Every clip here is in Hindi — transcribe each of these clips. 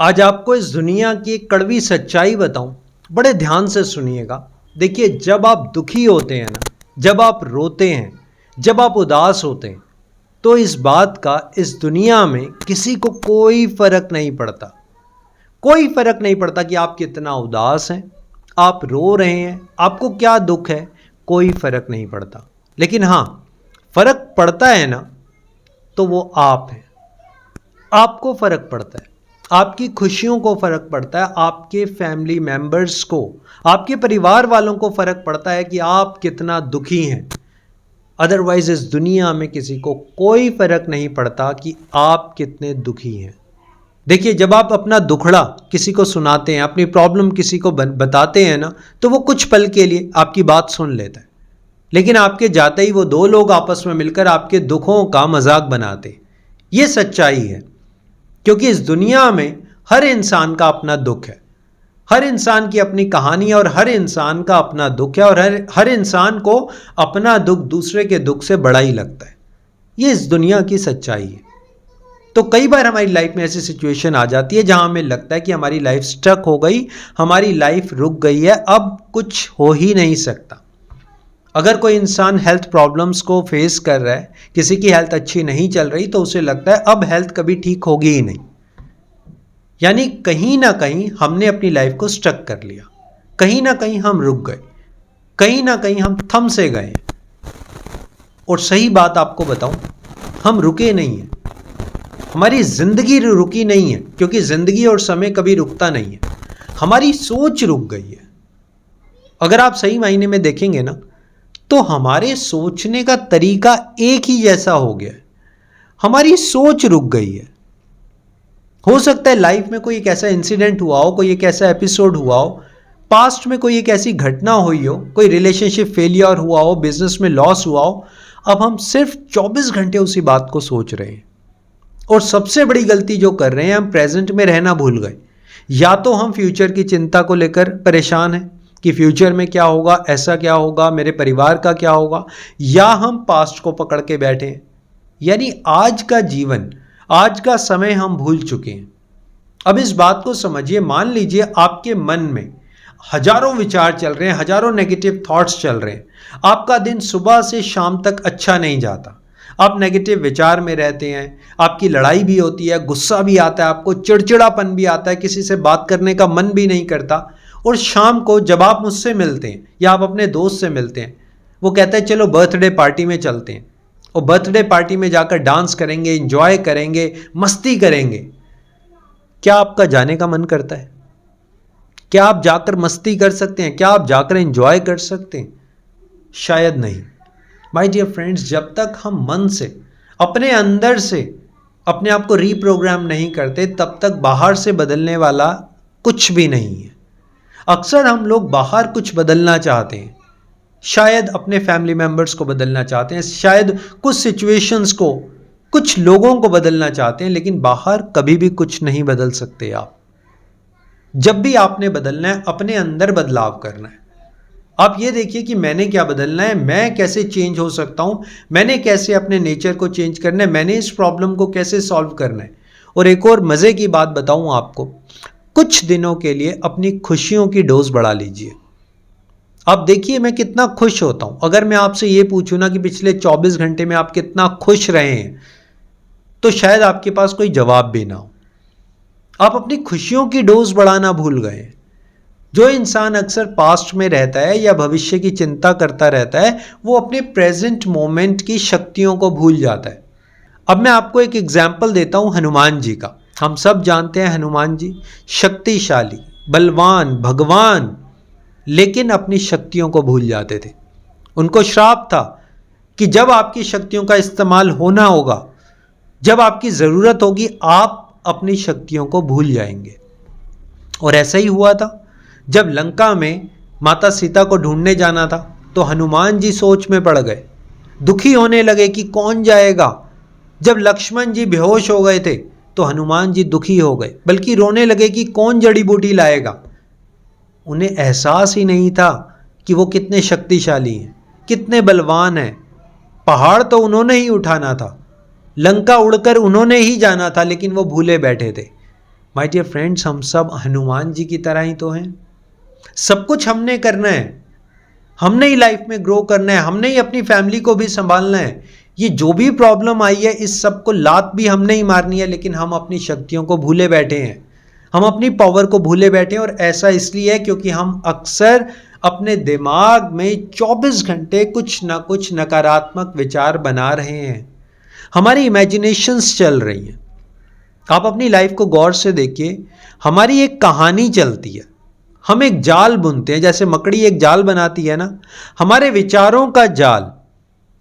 आज आपको इस दुनिया की एक कड़वी सच्चाई बताऊं, बड़े ध्यान से सुनिएगा। देखिए, जब आप दुखी होते हैं ना, जब आप रोते हैं, जब आप उदास होते हैं, तो इस बात का इस दुनिया में किसी को कोई फर्क नहीं पड़ता। कोई फर्क नहीं पड़ता कि आप कितना उदास हैं, आप रो रहे हैं, आपको क्या दुख है, कोई फर्क नहीं पड़ता। लेकिन हाँ, फर्क पड़ता है ना, तो वो आप हैं। आपको फर्क पड़ता है, आपकी खुशियों को फर्क पड़ता है, आपके फैमिली मेंबर्स को, आपके परिवार वालों को फर्क पड़ता है कि आप कितना दुखी हैं। अदरवाइज इस दुनिया में किसी को कोई फर्क नहीं पड़ता कि आप कितने दुखी हैं। देखिए, जब आप अपना दुखड़ा किसी को सुनाते हैं, अपनी प्रॉब्लम किसी को बताते हैं ना, तो वो कुछ पल के लिए आपकी बात सुन लेता है, लेकिन आपके जाते ही वो दो लोग आपस में मिलकर आपके दुखों का मजाक बनाते। ये सच्चाई है, क्योंकि इस दुनिया में हर इंसान का अपना दुख है, हर इंसान की अपनी कहानी है और हर इंसान का अपना दुख है, और हर इंसान को अपना दुख दूसरे के दुख से बड़ा ही लगता है। ये इस दुनिया की सच्चाई है। तो कई बार हमारी लाइफ में ऐसी सिचुएशन आ जाती है जहां हमें लगता है कि हमारी लाइफ स्टक हो गई, हमारी लाइफ रुक गई है, अब कुछ हो ही नहीं सकता। अगर कोई इंसान हेल्थ प्रॉब्लम्स को फेस कर रहा है, किसी की हेल्थ अच्छी नहीं चल रही, तो उसे लगता है अब हेल्थ कभी ठीक होगी ही नहीं। यानी कहीं ना कहीं हमने अपनी लाइफ को स्टक कर लिया, कहीं ना कहीं हम रुक गए, कहीं ना कहीं हम थम से गए। और सही बात आपको बताऊं, हम रुके नहीं हैं, हमारी जिंदगी रुकी नहीं है, क्योंकि जिंदगी और समय कभी रुकता नहीं है, हमारी सोच रुक गई है। अगर आप सही मायने में देखेंगे ना, तो हमारे सोचने का तरीका एक ही जैसा हो गया है, हमारी सोच रुक गई है। हो सकता है लाइफ में कोई एक ऐसा इंसिडेंट हुआ हो, कोई एक ऐसा एपिसोड हुआ हो, पास्ट में कोई एक ऐसी घटना हुई हो, कोई रिलेशनशिप फेलियर हुआ हो, बिजनेस में लॉस हुआ हो। अब हम सिर्फ 24 घंटे उसी बात को सोच रहे हैं, और सबसे बड़ी गलती जो कर रहे हैं, हम प्रेजेंट में रहना भूल गए। या तो हम फ्यूचर की चिंता को लेकर परेशान हैं कि फ्यूचर में क्या होगा, ऐसा क्या होगा, मेरे परिवार का क्या होगा, या हम पास्ट को पकड़ के बैठे हैं। यानी आज का जीवन, आज का समय हम भूल चुके हैं। अब इस बात को समझिए, मान लीजिए आपके मन में हजारों विचार चल रहे हैं, हजारों नेगेटिव थॉट्स चल रहे हैं, आपका दिन सुबह से शाम तक अच्छा नहीं जाता, आप नेगेटिव विचार में रहते हैं, आपकी लड़ाई भी होती है, गुस्सा भी आता है, आपको चिड़चिड़ापन भी आता है, किसी से बात करने का मन भी नहीं करता। और शाम को जब आप मुझसे मिलते हैं या आप अपने दोस्त से मिलते हैं, वो कहता है चलो बर्थडे पार्टी में चलते हैं, और बर्थडे पार्टी में जाकर डांस करेंगे, एंजॉय करेंगे, मस्ती करेंगे। क्या आपका जाने का मन करता है? क्या आप जाकर मस्ती कर सकते हैं? क्या आप जाकर एंजॉय कर सकते हैं? शायद नहीं। माय डियर फ्रेंड्स, जब तक हम मन से, अपने अंदर से अपने आप को रीप्रोग्राम नहीं करते, तब तक बाहर से बदलने वाला कुछ भी नहीं है। अक्सर हम लोग बाहर कुछ बदलना चाहते हैं, शायद अपने फैमिली मेंबर्स को बदलना चाहते हैं, शायद कुछ सिचुएशंस को, कुछ लोगों को बदलना चाहते हैं, लेकिन बाहर कभी भी कुछ नहीं बदल सकते आप। जब भी आपने बदलना है, अपने अंदर बदलाव करना है। आप ये देखिए कि मैंने क्या बदलना है, मैं कैसे चेंज हो सकता हूं, मैंने कैसे अपने नेचर को चेंज करना है, मैंने इस प्रॉब्लम को कैसे सॉल्व करना है। और एक और मजे की बात बताऊं आपको, कुछ दिनों के लिए अपनी खुशियों की डोज बढ़ा लीजिए। आप देखिए मैं कितना खुश होता हूं। अगर मैं आपसे ये पूछूं ना कि पिछले 24 घंटे में आप कितना खुश रहे हैं, तो शायद आपके पास कोई जवाब भी ना हो। आप अपनी खुशियों की डोज बढ़ाना भूल गए। जो इंसान अक्सर पास्ट में रहता है या भविष्य की चिंता करता रहता है, वो अपने प्रेजेंट मोमेंट की शक्तियों को भूल जाता है। अब मैं आपको एक एग्जाम्पल देता हूं हनुमान जी का। हम सब जानते हैं हनुमान जी शक्तिशाली, बलवान, भगवान, लेकिन अपनी शक्तियों को भूल जाते थे। उनको श्राप था कि जब आपकी शक्तियों का इस्तेमाल होना होगा, जब आपकी ज़रूरत होगी, आप अपनी शक्तियों को भूल जाएंगे। और ऐसा ही हुआ था। जब लंका में माता सीता को ढूंढने जाना था, तो हनुमान जी सोच में पड़ गए, दुखी होने लगे कि कौन जाएगा। जब लक्ष्मण जी बेहोश हो गए थे, तो हनुमान जी दुखी हो गए, बल्कि रोने लगे कि कौन जड़ी बूटी लाएगा। उन्हें एहसास ही नहीं था कि वो कितने शक्तिशाली हैं, कितने बलवान हैं। पहाड़ तो उन्होंने ही उठाना था, लंका उड़कर उन्होंने ही जाना था, लेकिन वो भूले बैठे थे। माय डियर फ्रेंड्स, हम सब हनुमान जी की तरह ही तो हैं। सब कुछ हमने करना है, हमने ही लाइफ में ग्रो करना है, हमने ही अपनी फैमिली को भी संभालना है। ये जो भी प्रॉब्लम आई है, इस सब को लात भी हमने ही मारनी है, लेकिन हम अपनी शक्तियों को भूले बैठे हैं, हम अपनी पावर को भूले बैठे हैं। और ऐसा इसलिए है क्योंकि हम अक्सर अपने दिमाग में 24 घंटे कुछ ना कुछ नकारात्मक विचार बना रहे हैं, हमारी इमेजिनेशंस चल रही हैं। आप अपनी लाइफ को गौर से देखिए, हमारी एक कहानी चलती है, हम एक जाल बुनते हैं, जैसे मकड़ी एक जाल बनाती है ना, हमारे विचारों का जाल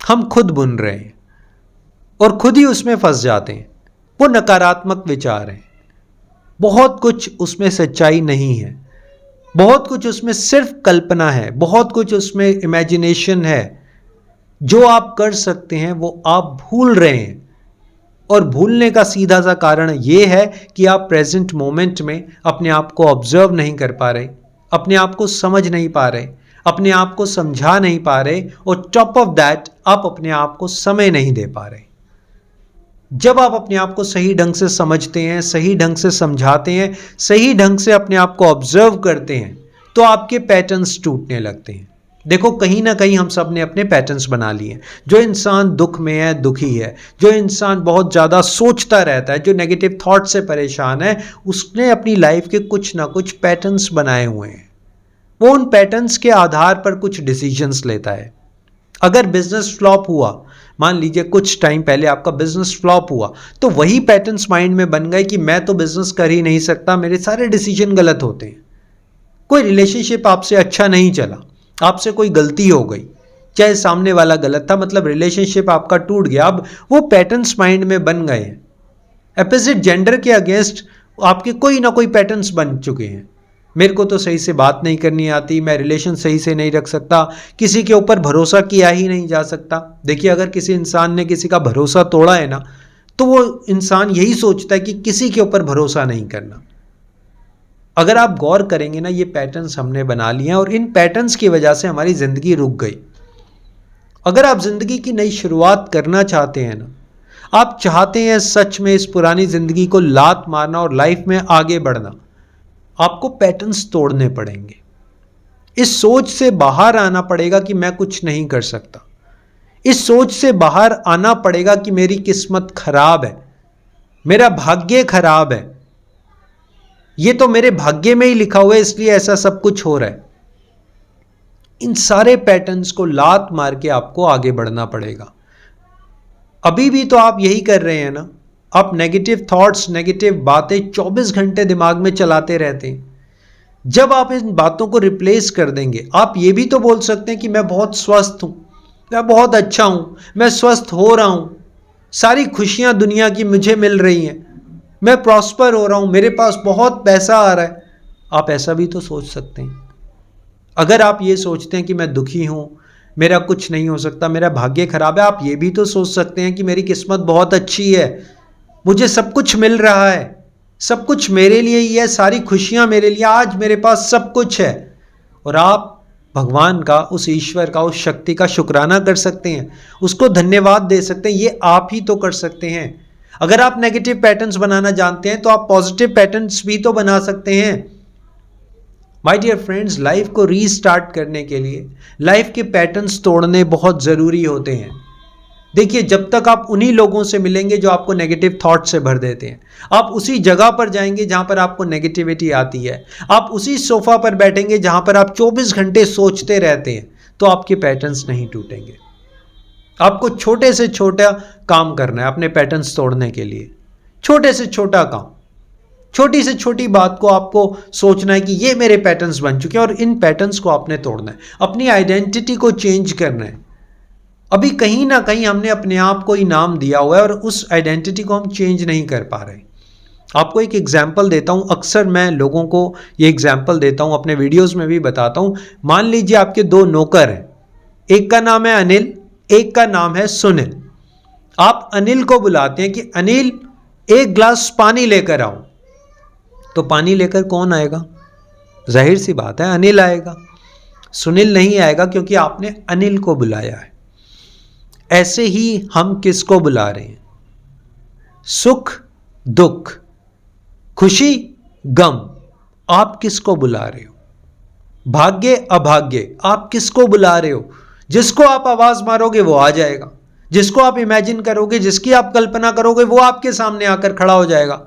हम खुद बुन रहे हैं और खुद ही उसमें फंस जाते हैं। वो नकारात्मक विचार हैं, बहुत कुछ उसमें सच्चाई नहीं है, बहुत कुछ उसमें सिर्फ कल्पना है, बहुत कुछ उसमें इमेजिनेशन है। जो आप कर सकते हैं वो आप भूल रहे हैं, और भूलने का सीधा सा कारण ये है कि आप प्रेजेंट मोमेंट में अपने आप को ऑब्जर्व नहीं कर पा रहे, अपने आप को समझ नहीं पा रहे, अपने आप को समझा नहीं पा रहे, और टॉप ऑफ दैट आप अपने आप को समय नहीं दे पा रहे। जब आप अपने आप को सही ढंग से समझते हैं, सही ढंग से समझाते हैं, सही ढंग से अपने आप को ऑब्जर्व करते हैं, तो आपके पैटर्न्स टूटने लगते हैं। देखो, कहीं ना कहीं हम सब ने अपने पैटर्न्स बना लिए हैं। जो इंसान दुख में है, दुखी है, जो इंसान बहुत ज़्यादा सोचता रहता है, जो नेगेटिव थॉट से परेशान है, उसने अपनी लाइफ के कुछ ना कुछ पैटर्न्स बनाए हुए हैं। वो उन पैटर्न्स के आधार पर कुछ डिसीजंस लेता है। अगर बिजनेस फ्लॉप हुआ, मान लीजिए कुछ टाइम पहले आपका बिजनेस फ्लॉप हुआ, तो वही पैटर्न्स माइंड में बन गए कि मैं तो बिजनेस कर ही नहीं सकता, मेरे सारे डिसीजन गलत होते हैं। कोई रिलेशनशिप आपसे अच्छा नहीं चला, आपसे कोई गलती हो गई, चाहे सामने वाला गलत था, मतलब रिलेशनशिप आपका टूट गया। अब वो पैटर्न्स माइंड में बन गए हैं। अपोजिट जेंडर के अगेंस्ट आपके कोई ना कोई पैटर्न्स बन चुके हैं। मेरे को तो सही से बात नहीं करनी आती, मैं रिलेशन सही से नहीं रख सकता, किसी के ऊपर भरोसा किया ही नहीं जा सकता। देखिए, अगर किसी इंसान ने किसी का भरोसा तोड़ा है ना, तो वो इंसान यही सोचता है कि किसी के ऊपर भरोसा नहीं करना। अगर आप गौर करेंगे ना, ये पैटर्न्स हमने बना लिए हैं, और इन पैटर्न्स की वजह से हमारी ज़िंदगी रुक गई। अगर आप ज़िंदगी की नई शुरुआत करना चाहते हैं ना, आप चाहते हैं सच में इस पुरानी ज़िंदगी को लात मारना और लाइफ में आगे बढ़ना, आपको पैटर्न्स तोड़ने पड़ेंगे। इस सोच से बाहर आना पड़ेगा कि मैं कुछ नहीं कर सकता। इस सोच से बाहर आना पड़ेगा कि मेरी किस्मत खराब है, मेरा भाग्य खराब है, ये तो मेरे भाग्य में ही लिखा हुआ है, इसलिए ऐसा सब कुछ हो रहा है। इन सारे पैटर्न्स को लात मार के आपको आगे बढ़ना पड़ेगा। अभी भी तो आप यही कर रहे हैं ना, आप नेगेटिव थॉट्स, नेगेटिव बातें 24 घंटे दिमाग में चलाते रहते हैं। जब आप इन बातों को रिप्लेस कर देंगे, आप ये भी तो बोल सकते हैं कि मैं बहुत स्वस्थ हूं, मैं बहुत अच्छा हूं, मैं स्वस्थ हो रहा हूं, सारी खुशियां दुनिया की मुझे मिल रही हैं, मैं प्रॉस्पर हो रहा हूं, मेरे पास बहुत पैसा आ रहा है। आप ऐसा भी तो सोच सकते हैं। अगर आप ये सोचते हैं कि मैं दुखी हूं, मेरा कुछ नहीं हो सकता, मेरा भाग्य खराब है, आप ये भी तो सोच सकते हैं कि मेरी किस्मत बहुत अच्छी है, मुझे सब कुछ मिल रहा है, सब कुछ मेरे लिए ही है, सारी खुशियां मेरे लिए, आज मेरे पास सब कुछ है। और आप भगवान का, उस ईश्वर का, उस शक्ति का शुक्राना कर सकते हैं, उसको धन्यवाद दे सकते हैं। ये आप ही तो कर सकते हैं। अगर आप नेगेटिव पैटर्न्स बनाना जानते हैं, तो आप पॉजिटिव पैटर्न्स भी तो बना सकते हैं। माय डियर फ्रेंड्स, लाइफ को रीस्टार्ट करने के लिए लाइफ के पैटर्न्स तोड़ने बहुत ज़रूरी होते हैं। देखिए, जब तक आप उन्हीं लोगों से मिलेंगे जो आपको नेगेटिव थॉट से भर देते हैं, आप उसी जगह पर जाएंगे जहां पर आपको नेगेटिविटी आती है, आप उसी सोफा पर बैठेंगे जहां पर आप 24 घंटे सोचते रहते हैं, तो आपके पैटर्न्स नहीं टूटेंगे। आपको छोटे से छोटा काम करना है अपने पैटर्न्स तोड़ने के लिए। छोटे से छोटा काम, छोटी से छोटी बात को आपको सोचना है कि ये मेरे पैटर्न्स बन चुके हैं और इन पैटर्न्स को आपने तोड़ना है, अपनी आइडेंटिटी को चेंज करना है। अभी कहीं ना कहीं हमने अपने आप को इनाम दिया हुआ है और उस आइडेंटिटी को हम चेंज नहीं कर पा रहे। आपको एक एग्जाम्पल देता हूं, अक्सर मैं लोगों को ये एग्जाम्पल देता हूं, अपने वीडियोस में भी बताता हूं। मान लीजिए आपके दो नौकर हैं, एक का नाम है अनिल, एक का नाम है सुनील। आप अनिल को बुलाते हैं कि अनिल एक ग्लास पानी लेकर आओ, तो पानी लेकर कौन आएगा? जाहिर सी बात है, अनिल आएगा। सुनील नहीं आएगा क्योंकि आपने अनिल को बुलाया है। ऐसे ही हम किसको बुला रहे हैं? सुख दुख, खुशी, गम, आप किसको बुला रहे हो? भाग्य, अभाग्य, आप किसको बुला रहे हो? जिसको आप आवाज मारोगे वो आ जाएगा, जिसको आप इमेजिन करोगे, जिसकी आप कल्पना करोगे, वो आपके सामने आकर खड़ा हो जाएगा।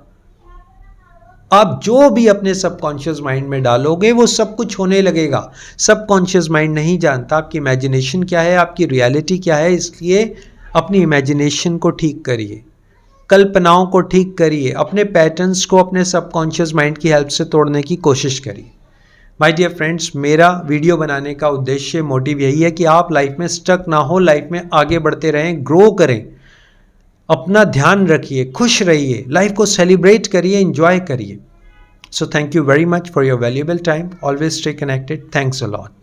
आप जो भी अपने सबकॉन्शियस माइंड में डालोगे वो सब कुछ होने लगेगा। सबकॉन्शियस माइंड नहीं जानता आपकी इमेजिनेशन क्या है, आपकी रियलिटी क्या है, इसलिए अपनी इमेजिनेशन को ठीक करिए, कल्पनाओं को ठीक करिए, अपने पैटर्न्स को अपने सबकॉन्शियस माइंड की हेल्प से तोड़ने की कोशिश करिए। माय डियर फ्रेंड्स, मेरा वीडियो बनाने का उद्देश्य, मोटिव यही है कि आप लाइफ में स्टक ना हो, लाइफ में आगे बढ़ते रहें, ग्रो करें, अपना ध्यान रखिए, खुश रहिए, लाइफ को सेलिब्रेट करिए, एंजॉय करिए। So thank you very much for your valuable time. Always stay connected. Thanks a lot.